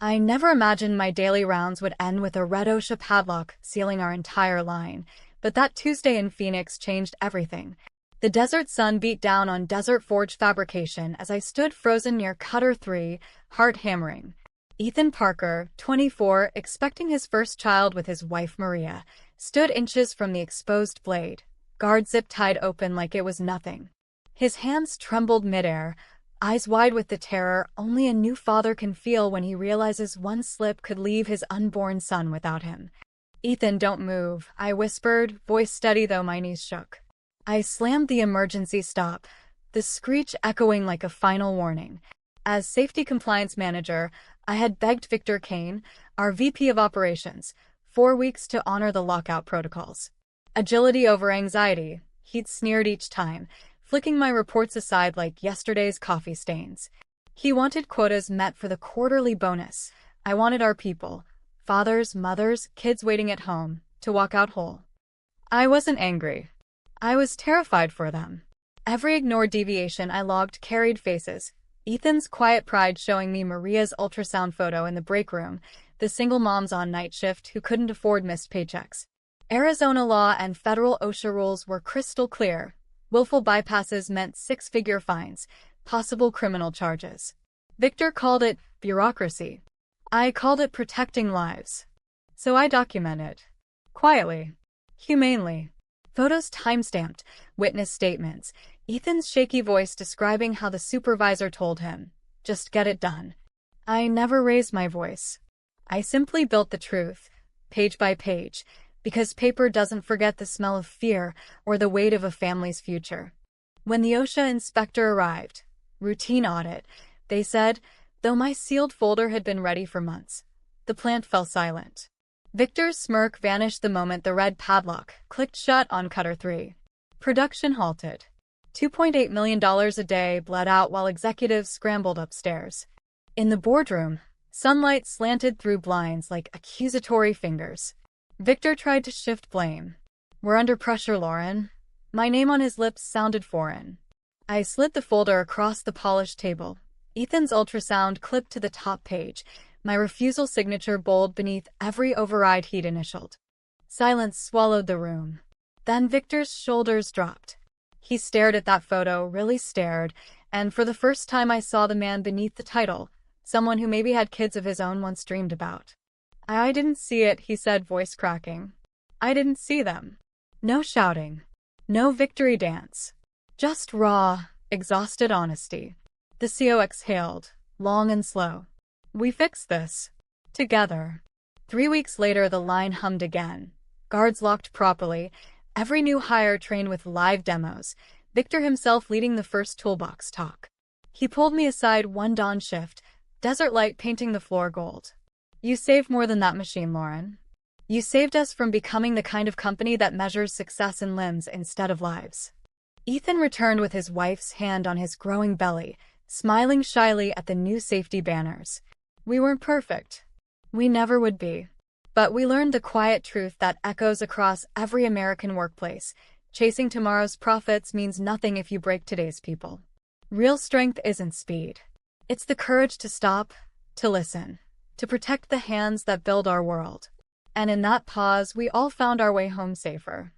I never imagined my daily rounds would end with a red OSHA padlock sealing our entire line, but that Tuesday in Phoenix changed everything. The desert sun beat down on Desert Forge fabrication as I stood frozen near Cutter 3, heart hammering. Ethan Parker, 24, expecting his first child with his wife Maria, stood inches from the exposed blade, guard zip tied open like it was nothing. His hands trembled midair, eyes wide with the terror only a new father can feel when he realizes one slip could leave his unborn son without him. "Ethan, don't move," I whispered, voice steady though my knees shook. I slammed the emergency stop, the screech echoing like a final warning. As safety compliance manager, I had begged Victor Kane, our VP of operations, 4 weeks to honor the lockout protocols. Agility over anxiety, he'd sneered each time, flicking my reports aside like yesterday's coffee stains. He wanted quotas met for the quarterly bonus. I wanted our people, fathers, mothers, kids waiting at home, to walk out whole. I wasn't angry. I was terrified for them. Every ignored deviation I logged carried faces. Ethan's quiet pride showing me Maria's ultrasound photo in the break room, the single moms on night shift who couldn't afford missed paychecks. Arizona law and federal OSHA rules were crystal clear. Willful bypasses meant six-figure fines, possible criminal charges. Victor called it bureaucracy. I called it protecting lives. So I documented. Quietly. Humanely. Photos timestamped, witness statements, Ethan's shaky voice describing how the supervisor told him, "Just get it done." I never raised my voice. I simply built the truth, page by page, because paper doesn't forget the smell of fear or the weight of a family's future. When the OSHA inspector arrived, routine audit, they said, though my sealed folder had been ready for months, the plant fell silent. Victor's smirk vanished the moment the red padlock clicked shut on Cutter 3. Production halted. $2.8 million a day bled out while executives scrambled upstairs. In the boardroom, sunlight slanted through blinds like accusatory fingers. Victor tried to shift blame. "We're under pressure, Lauren." My name on his lips sounded foreign. I slid the folder across the polished table. Ethan's ultrasound clipped to the top page, my refusal signature bold beneath every override he'd initialed. Silence swallowed the room. Then Victor's shoulders dropped. He stared at that photo, really stared, and for the first time I saw the man beneath the title, someone who maybe had kids of his own once dreamed about. "I didn't see it," he said, voice cracking. "I didn't see them." No shouting. No victory dance. Just raw, exhausted honesty. The CO exhaled, long and slow. "We fixed this. Together." 3 weeks later, the line hummed again. Guards locked properly, every new hire trained with live demos, Victor himself leading the first toolbox talk. He pulled me aside one dawn shift, desert light painting the floor gold. "You saved more than that machine, Lauren. You saved us from becoming the kind of company that measures success in limbs instead of lives." Ethan returned with his wife's hand on his growing belly, smiling shyly at the new safety banners. We weren't perfect. We never would be. But we learned the quiet truth that echoes across every American workplace. Chasing tomorrow's profits means nothing if you break today's people. Real strength isn't speed. It's the courage to stop, to listen, to protect the hands that build our world. And in that pause, we all found our way home safer.